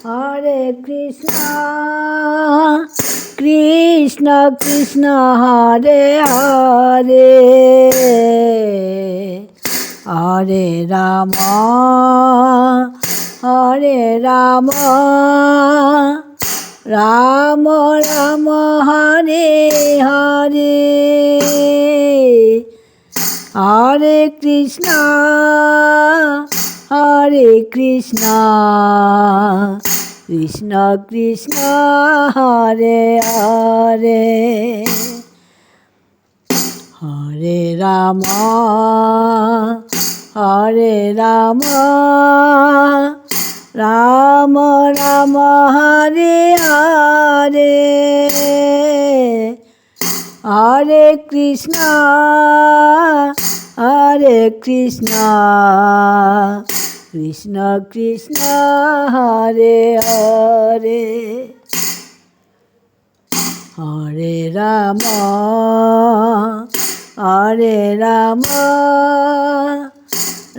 হরে কৃষ্ণ কৃষ্ণ কৃষ্ণ হরে হরে হরে রাম রাম রাম হরে হরে হরে কৃষ্ণ কৃষ্ণ কৃষ্ণ হরে হরে হরে রাম রাম রাম হরে হরে হরে কৃষ্ণ কৃষ্ণ কৃষ্ণ হরে হরে হরে রাম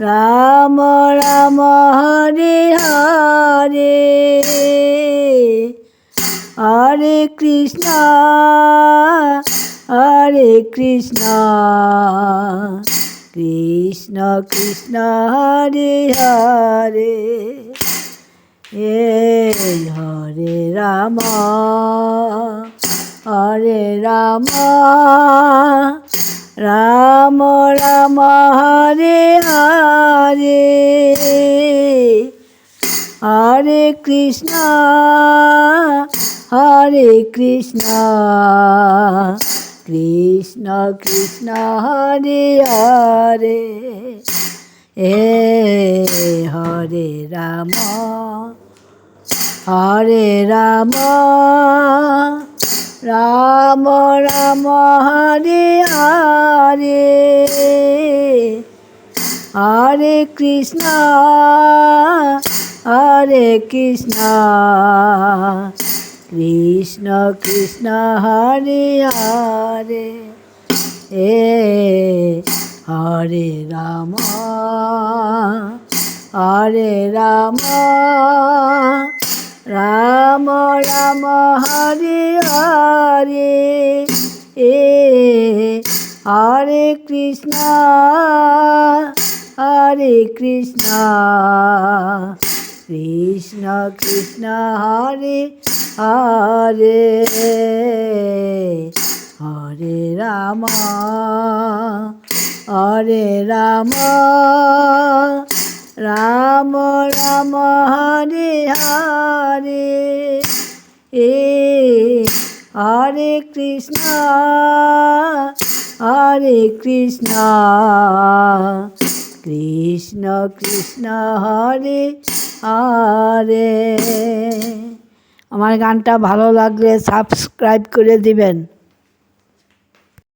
রাম রাম হরে হরে হরে কৃষ্ণ কৃষ্ণ কৃষ্ণ হরে হরে হরে রাম রাম রাম হরে হরে হরে কৃষ্ণ কৃষ্ণ কৃষ্ণ হরে হরে হরে রাম রাম রাম হরে হরে হরে কৃষ্ণ কৃষ্ণ কৃষ্ণ হরে হরে হরে রাম রাম রাম হরে হরে হরে কৃষ্ণ কৃষ্ণ কৃষ্ণ হরে হরে হরে রাম রাম রাম হরে হরে হরে কৃষ্ণ কৃষ্ণ কৃষ্ণ হরে হরে। আমার গানটা ভালো লাগলে সাবস্ক্রাইব করে দিবেন।